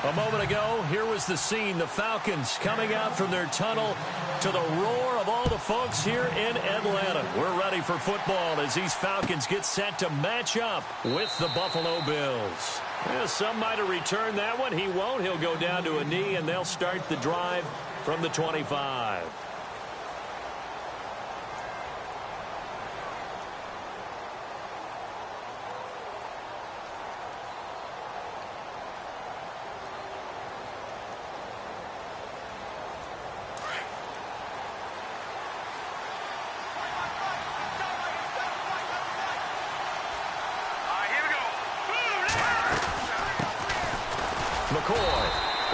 A moment ago, here was the scene. The Falcons coming out from their tunnel to the roar of all the folks here in Atlanta. We're ready for football as these Falcons get set to match up with the Buffalo Bills. Yeah, some might have returned that one. He won't. He'll go down to a knee, and they'll start the drive from the 25.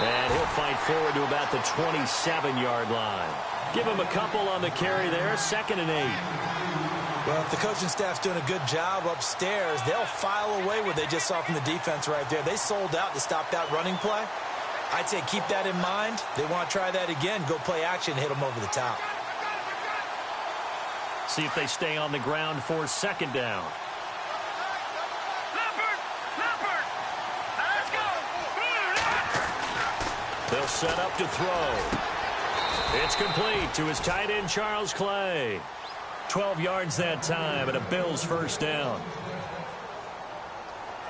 And he'll fight forward to about the 27-yard line. Give him a couple on the carry there, 2nd and 8. Well, if the coaching staff's doing a good job upstairs, they'll file away what they just saw from the defense right there. They sold out to stop that running play. I'd say keep that in mind. They want to try that again. Go play action, hit them over the top. See if they stay on the ground for 2nd down. They'll set up to throw. It's complete to his tight end, Charles Clay. 12 yards that time and a Bills first down.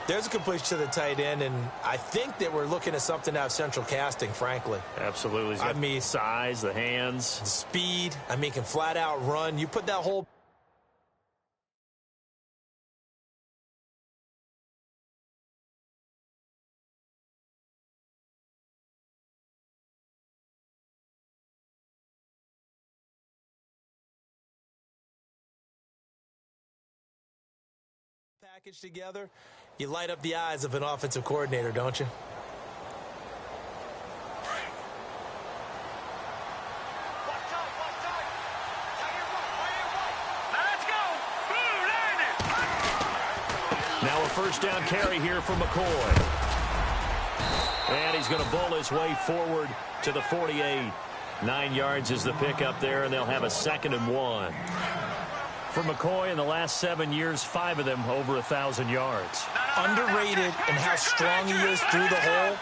There's a completion to the tight end, and I think that we're looking at something out of central casting, frankly. Absolutely. He's got the size, the hands. The speed. I mean, can flat out run. You put that whole package together, you light up the eyes of an offensive coordinator, don't you? Now a first down carry here for McCoy. And he's going to bowl his way forward to the 48. 9 yards is the pickup there, and they'll have a 2nd and 1. For McCoy, in the last 7 years, 5 of them over 1,000 yards. Underrated in how strong he is through the hole.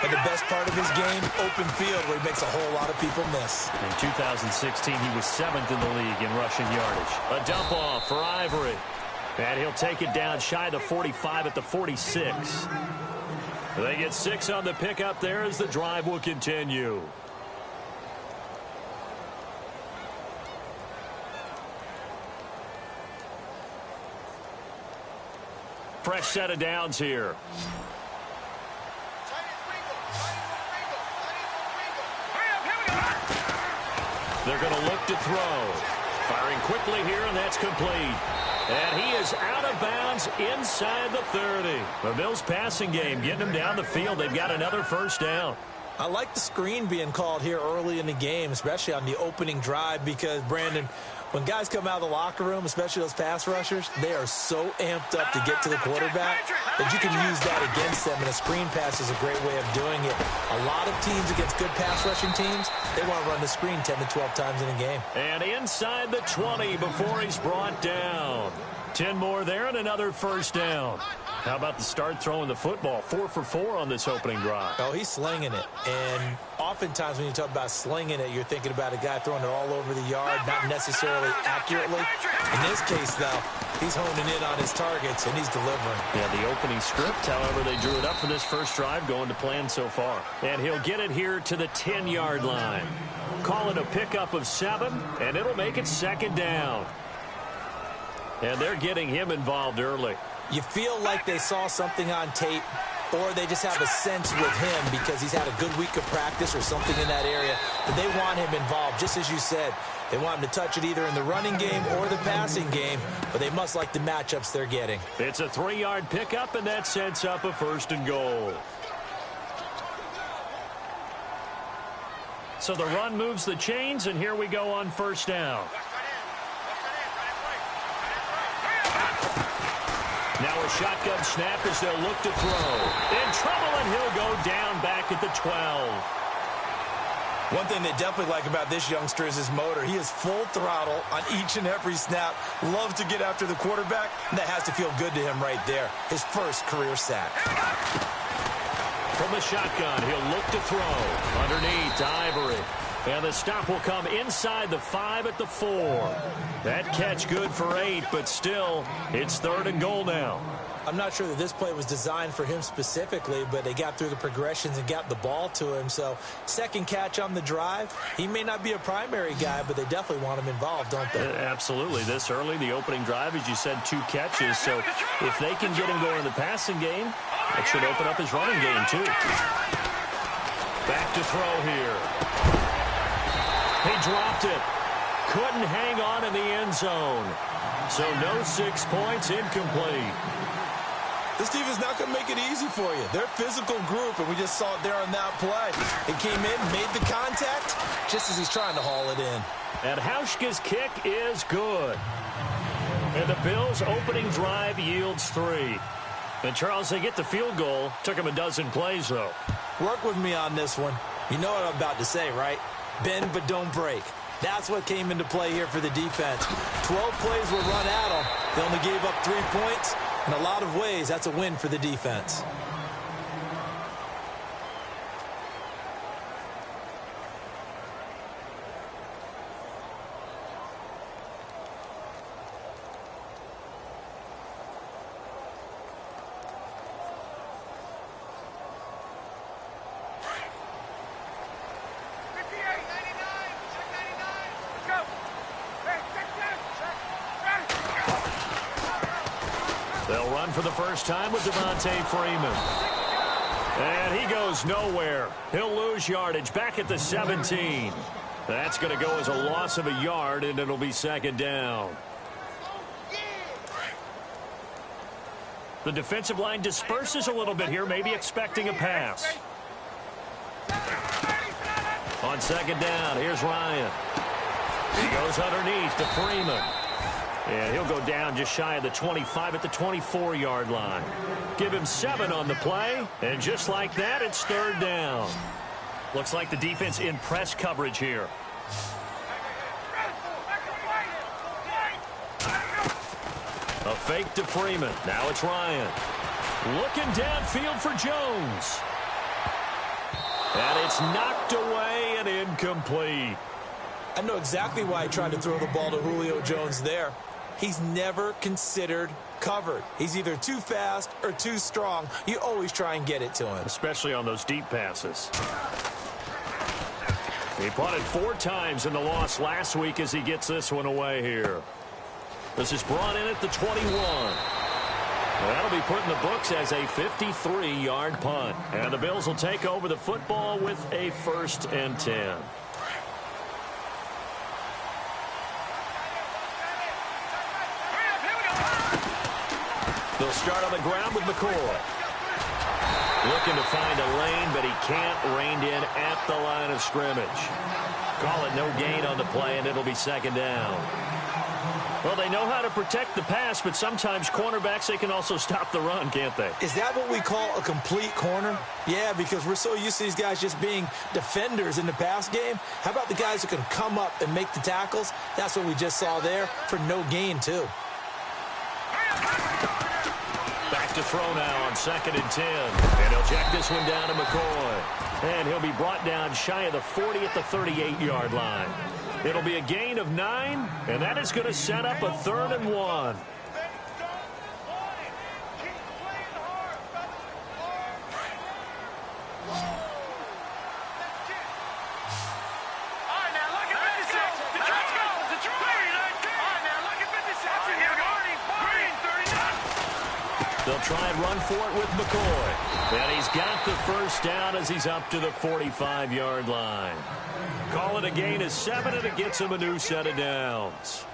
And the best part of his game, open field, where he makes a whole lot of people miss. In 2016, he was 7th in the league in rushing yardage. A dump off for Ivory. And he'll take it down shy of the 45 at the 46. They get 6 on the pickup there as the drive will continue. Fresh set of downs here. They're going to look to throw. Firing quickly here, and that's complete. And he is out of bounds inside the 30. The Bills passing game getting them down the field. They've got another first down. I like the screen being called here early in the game, especially on the opening drive, because, Brandon, when guys come out of the locker room, especially those pass rushers, they are so amped up to get to the quarterback that you can use that against them, and a screen pass is a great way of doing it. A lot of teams against good pass rushing teams, they want to run the screen 10 to 12 times in a game. And inside the 20 before he's brought down. 10 more there and another first down. How about the start throwing the football? 4 for 4 on this opening drive. Oh, he's slinging it. And oftentimes when you talk about slinging it, you're thinking about a guy throwing it all over the yard, not necessarily accurately. In this case, though, he's honing in on his targets, and he's delivering. Yeah, the opening script, however, they drew it up for this first drive, going to plan so far. And he'll get it here to the 10-yard line. Call it a pickup of 7, and it'll make it 2nd down. And they're getting him involved early. You feel like they saw something on tape, or they just have a sense with him because he's had a good week of practice or something in that area, that they want him involved, just as you said. They want him to touch it either in the running game or the passing game, but they must like the matchups they're getting. It's a 3-yard pickup, and that sets up a 1st and goal. So the run moves the chains, and here we go on first down. Now a shotgun snap as they'll look to throw. In trouble, and he'll go down back at the 12. One thing they definitely like about this youngster is his motor. He is full throttle on each and every snap. Loves to get after the quarterback, and that has to feel good to him right there. His first career sack. From the shotgun, he'll look to throw. Underneath to Ivory. And the stop will come inside the 5 at the 4. That catch good for 8, but still, it's 3rd and goal now. I'm not sure that this play was designed for him specifically, but they got through the progressions and got the ball to him. So, second catch on the drive. He may not be a primary guy, but they definitely want him involved, don't they? Absolutely. This early, the opening drive, as you said, 2 catches. So, if they can get him going in the passing game, that should open up his running game, too. Back to throw here. He dropped it. Couldn't hang on in the end zone. So no 6 points, incomplete. This defense not going to make it easy for you. They're a physical group, and we just saw it there on that play. He came in, made the contact, just as he's trying to haul it in. And Hauschka's kick is good. And the Bills' opening drive yields 3. And, Charles, they get the field goal. Took him a dozen plays, though. Work with me on this one. You know what I'm about to say, right? Bend but don't break. That's what came into play here for the defense. 12 plays were run at them. They only gave up 3 points. In a lot of ways, that's a win for the defense. They'll run for the first time with Devontae Freeman. And he goes nowhere. He'll lose yardage back at the 17. That's going to go as a loss of a yard, and it'll be 2nd down. The defensive line disperses a little bit here, maybe expecting a pass. On 2nd down, here's Ryan. He goes underneath to Freeman. And he'll go down just shy of the 25 at the 24-yard line. Give him 7 on the play, and just like that, it's 3rd down. Looks like the defense in press coverage here. A fake to Freeman. Now it's Ryan. Looking downfield for Jones. And it's knocked away and incomplete. I know exactly why he tried to throw the ball to Julio Jones there. He's never considered covered. He's either too fast or too strong. You always try and get it to him. Especially on those deep passes. He punted 4 times in the loss last week as he gets this one away here. This is brought in at the 21. That'll be put in the books as a 53-yard punt. And the Bills will take over the football with a 1st and 10. They'll start on the ground with McCoy. Looking to find a lane, but he can't. Reined in at the line of scrimmage. Call it no gain on the play, and it'll be 2nd down. Well, they know how to protect the pass, but sometimes cornerbacks, they can also stop the run, can't they? Is that what we call a complete corner? Yeah, because we're so used to these guys just being defenders in the pass game. How about the guys who can come up and make the tackles? That's what we just saw there for no gain, too. Back to throw now on 2nd and 10. And he'll check this one down to McCoy. And he'll be brought down shy of the 40 at the 38-yard line. It'll be a gain of 9, and that is going to set up a 3rd and 1. They'll try and run for it with McCoy. And he's got the 1st down as he's up to the 45-yard line. Call it a gain of 7, and it gets him a new set of downs.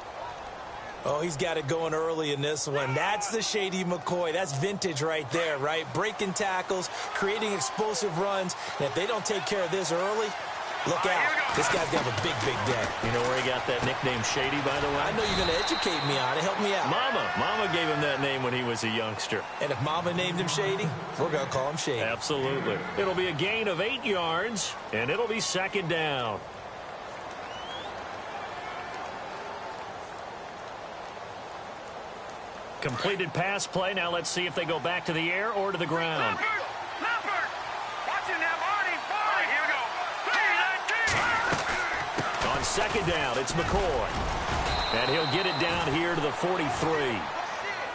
Oh, he's got it going early in this one. That's the Shady McCoy. That's vintage right there, right? Breaking tackles, creating explosive runs. And if they don't take care of this early, look out. This guy's going to have a big, big day. You know where he got that nickname Shady, by the way? I know you're going to educate me on it. Help me out. Mama gave him that name when he was a youngster. And if Mama named him Shady, we're going to call him Shady. Absolutely. It'll be a gain of 8 yards, and it'll be 2nd down. Completed pass play. Now let's see if they go back to the air or to the ground. second down. It's McCoy. And he'll get it down here to the 43.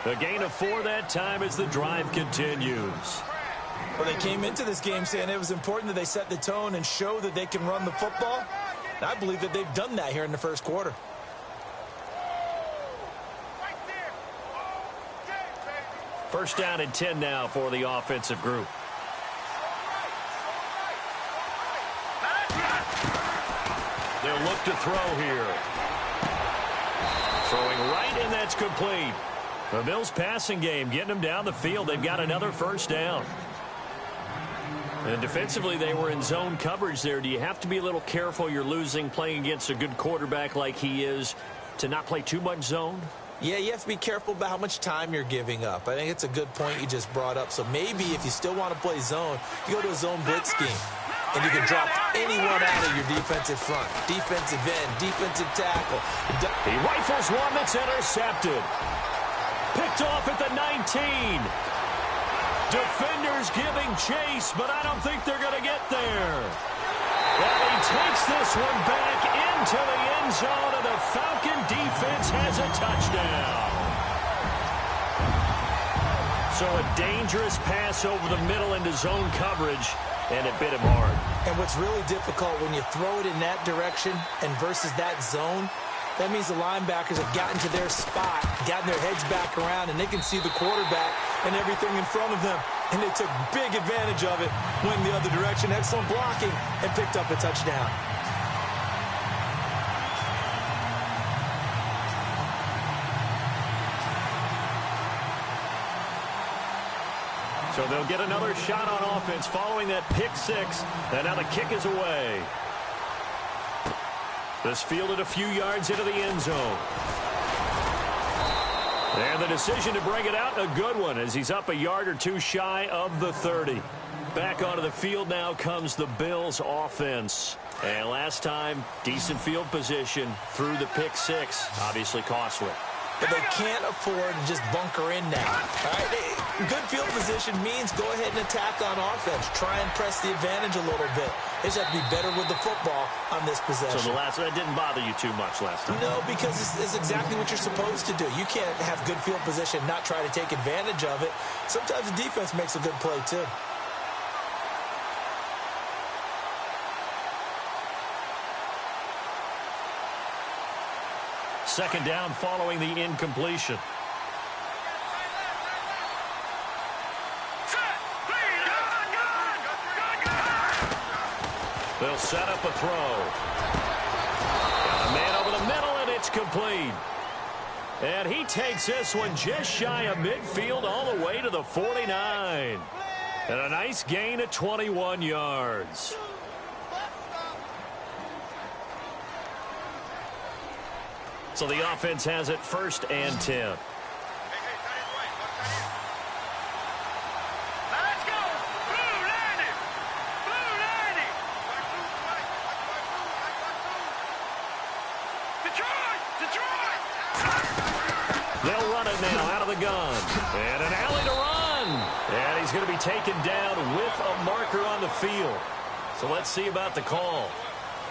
A gain of 4 that time as the drive continues. Well, they came into this game saying it was important that they set the tone and show that they can run the football. And I believe that they've done that here in the first quarter. First down and 10 now for the offensive group. They'll look to throw here. Throwing right, and that's complete. The Bills' passing game getting them down the field. They've got another first down. And defensively, they were in zone coverage there. Do you have to be a little careful? You're losing playing against a good quarterback like he is to not play too much zone? Yeah, you have to be careful about how much time you're giving up. I think it's a good point you just brought up. So maybe if you still want to play zone, you go to a zone blitz scheme. And you can drop anyone out of your defensive front. Defensive end, defensive tackle. He rifles one that's intercepted. Picked off at the 19. Defenders giving chase, but I don't think they're going to get there. And he takes this one back into the end zone, and the Falcon defense has a touchdown. So a dangerous pass over the middle into zone coverage, and it bit him hard. And what's really difficult when you throw it in that direction and versus that zone, that means the linebackers have gotten to their spot, gotten their heads back around, and they can see the quarterback and everything in front of them. And they took big advantage of it, went the other direction, excellent blocking, and picked up a touchdown. So they'll get another shot on offense following that pick six. And now the kick is away. This fielded a few yards into the end zone. And the decision to bring it out, a good one, as he's up a yard or two shy of the 30. Back onto the field now comes the Bills offense. And last time, decent field position through the pick six. Obviously costly. But they can't afford to just bunker in now. All right? Good field position means go ahead and attack on offense. Try and press the advantage a little bit. They just have to be better with the football on this possession. So that didn't bother you too much last time? No, because it's exactly what you're supposed to do. You can't have good field position and not try to take advantage of it. Sometimes the defense makes a good play, too. Second down following the incompletion. They'll set up a throw. Got a man over the middle, and it's complete. And he takes this one just shy of midfield all the way to the 49. And a nice gain of 21 yards. So the offense has it first and 10. They'll run it now out of the gun. And an alley to run. And he's going to be taken down with a marker on the field. So let's see about the call.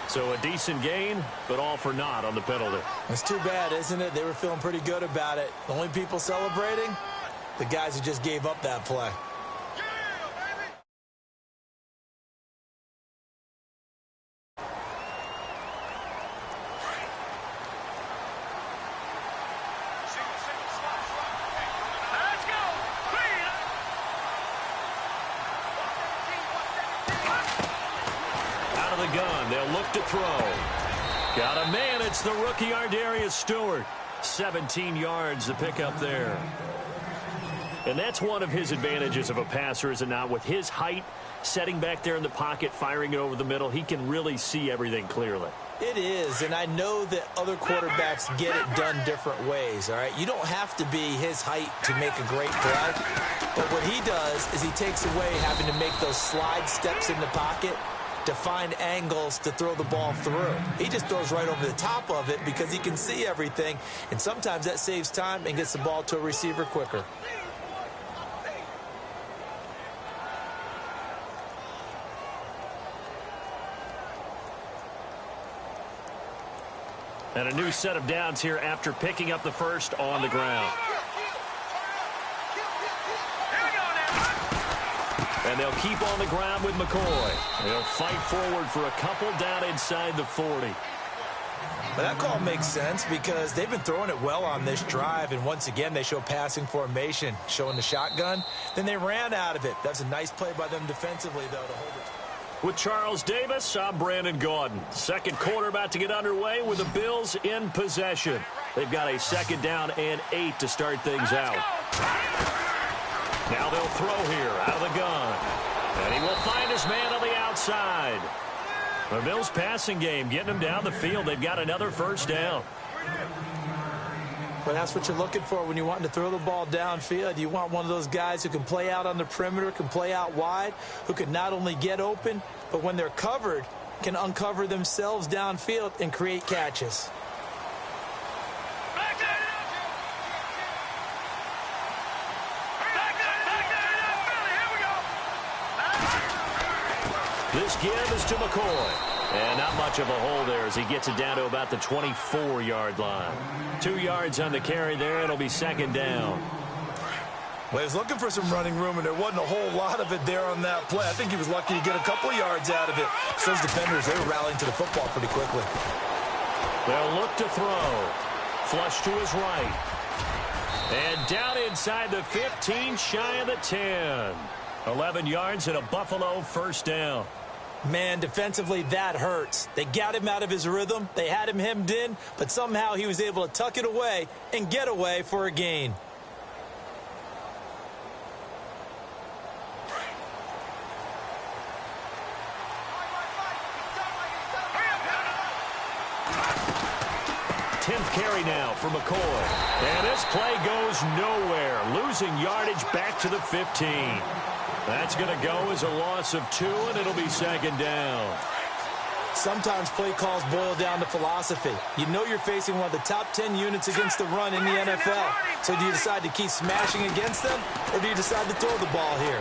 So a decent gain, but all for naught on the penalty. It's too bad, isn't it? They were feeling pretty good about it. The only people celebrating, the guys who just gave up that play. They'll look to throw. Got a man. It's the rookie Ardarius Stewart. 17 yards to pick up there. And that's one of his advantages of a passer, is it not? With his height, setting back there in the pocket, firing it over the middle, he can really see everything clearly. It is, and I know that other quarterbacks get it done different ways, all right? You don't have to be his height to make a great play, but what he does is he takes away having to make those slide steps in the pocket to find angles to throw the ball through. He just throws right over the top of it because he can see everything, and sometimes that saves time and gets the ball to a receiver quicker. And a new set of downs here after picking up the first on the ground. And they'll keep on the ground with McCoy. They'll fight forward for a couple down inside the 40. But that call makes sense because they've been throwing it well on this drive, and once again they show passing formation, showing the shotgun. Then they ran out of it. That's a nice play by them defensively, though, to hold it. With Charles Davis, I'm Brandon Gaudin. Second quarter about to get underway with the Bills in possession. They've got a second down and 8 to start things out. Now they'll throw here out of the gun. And he will find his man on the outside. The Bills passing game, getting them down the field. They've got another first down. Well, that's what you're looking for when you're wanting to throw the ball downfield. You want one of those guys who can play out on the perimeter, can play out wide, who can not only get open, but when they're covered, can uncover themselves downfield and create catches. This give is to McCoy. And not much of a hole there as he gets it down to about the 24-yard line. 2 yards on the carry there. It'll be second down. Well, he was looking for some running room, and there wasn't a whole lot of it there on that play. I think he was lucky to get a couple of yards out of it. So those defenders, they were rallying to the football pretty quickly. They'll look to throw. Flush to his right. And down inside the 15, shy of the 10. 11 yards and a Buffalo first down. Man, defensively, that hurts. They got him out of his rhythm. They had him hemmed in, but somehow he was able to tuck it away and get away for a gain. Tenth carry now for McCoy. And this play goes nowhere. Losing yardage back to the 15. That's going to go as a loss of 2, and it'll be second down. Sometimes play calls boil down to philosophy. You know you're facing one of the top 10 units against the run in the NFL. So do you decide to keep smashing against them, or do you decide to throw the ball here?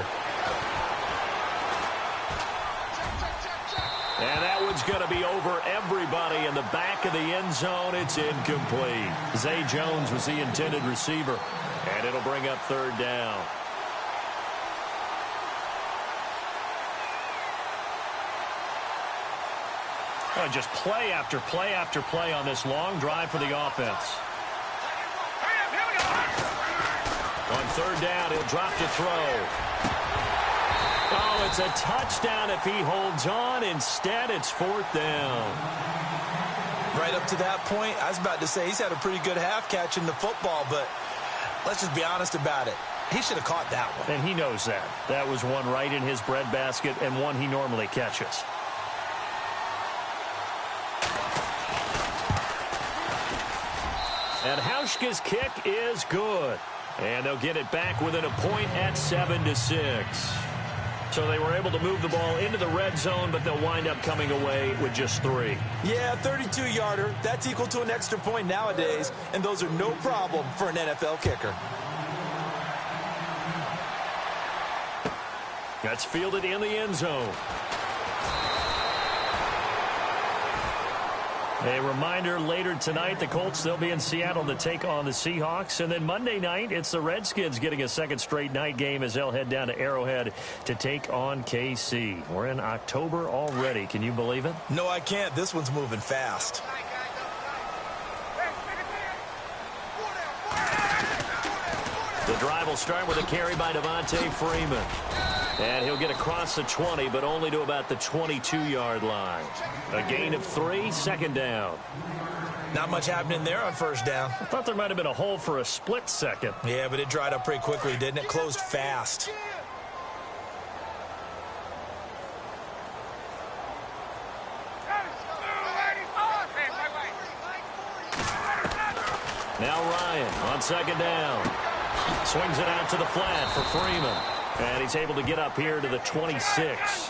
And that one's going to be over everybody in the back of the end zone. It's incomplete. Zay Jones was the intended receiver, and it'll bring up third down. Oh, just play after play after play on this long drive for the offense. On third down, he'll drop to throw. Oh, it's a touchdown if he holds on. Instead, it's fourth down. Right up to that point, I was about to say he's had a pretty good half catching the football, but let's just be honest about it. He should have caught that one. And he knows that. That was one right in his breadbasket and one he normally catches. And Hauschka's kick is good. And they'll get it back within a point at 7-6. So they were able to move the ball into the red zone, but they'll wind up coming away with just 3. Yeah, 32-yarder. That's equal to an extra point nowadays, and those are no problem for an NFL kicker. That's fielded in the end zone. A reminder, later tonight, the Colts, they'll be in Seattle to take on the Seahawks. And then Monday night, it's the Redskins getting a second straight night game as they'll head down to Arrowhead to take on KC. We're in October already. Can you believe it? No, I can't. This one's moving fast. The drive will start with a carry by Devontae Freeman. And he'll get across the 20, but only to about the 22-yard line. A gain of 3, second down. Not much happening there on first down. I thought there might have been a hole for a split second. Yeah, but it dried up pretty quickly, didn't it? Closed fast. Now Ryan on second down. Swings it out to the flat for Freeman. And he's able to get up here to the 26.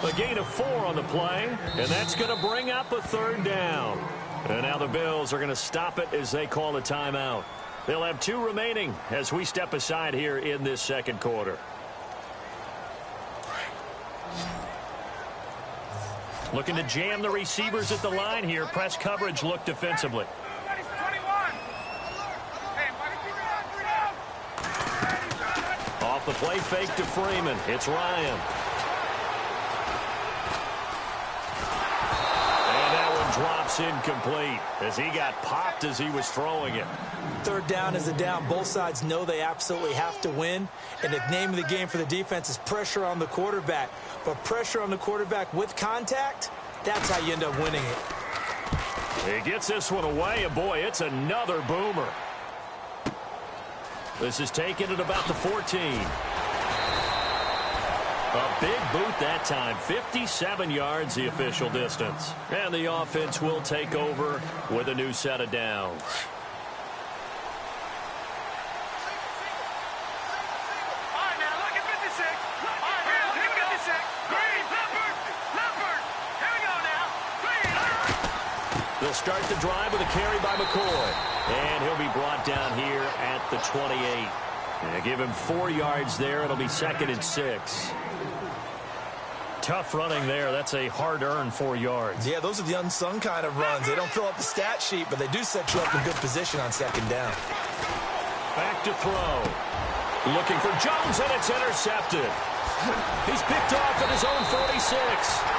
A gain of 4 on the play, and that's going to bring up a third down. And now the Bills are going to stop it as they call a timeout. They'll have 2 remaining as we step aside here in this second quarter. Looking to jam the receivers at the line here. Press coverage look defensively. Off the play fake to Freeman. It's Ryan. And that one drops incomplete as he got popped as he was throwing it. Third down is a down. Both sides know they absolutely have to win. And the name of the game for the defense is pressure on the quarterback. But pressure on the quarterback with contact, that's how you end up winning it. He gets this one away, and boy, it's another boomer. This is taken at about the 14. A big boot that time. 57 yards the official distance. And the offense will take over with a new set of downs. They'll start the drive with a carry by McCoy. And he'll be brought down here at the 28. And give him 4 yards there. It'll be 2nd and 6. Tough running there. That's a hard-earned 4 yards. Yeah, those are the unsung kind of runs. They don't fill up the stat sheet, but they do set you up in good position on 2nd down. Back to throw. Looking for Jones, and it's intercepted. He's picked off at his own 46.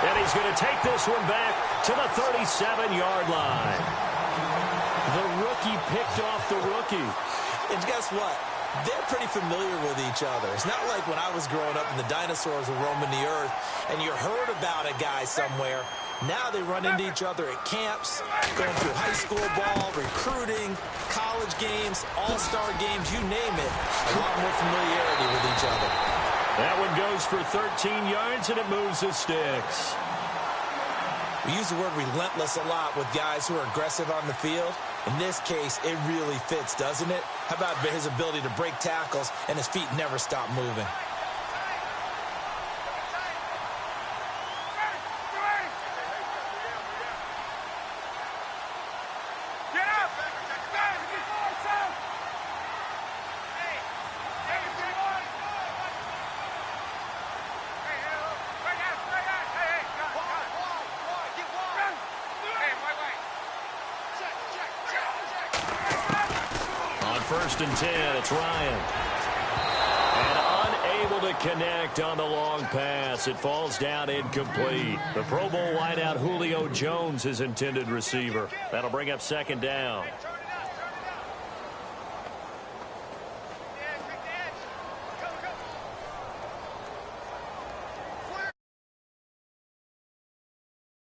And he's going to take this one back to the 37-yard line. The rookie picked off the rookie. And guess what? They're pretty familiar with each other. It's not like when I was growing up and the dinosaurs were roaming the earth and you heard about a guy somewhere. Now they run into each other at camps, going through high school ball, recruiting, college games, all-star games, you name it. A lot more familiarity with each other. That one goes for 13 yards, and it moves the sticks. We use the word relentless a lot with guys who are aggressive on the field. In this case, it really fits, doesn't it? How about his ability to break tackles and his feet never stop moving? First and 10, it's Ryan. And unable to connect on the long pass. It falls down incomplete. The Pro Bowl wideout Julio Jones, his intended receiver. That'll bring up 2nd down.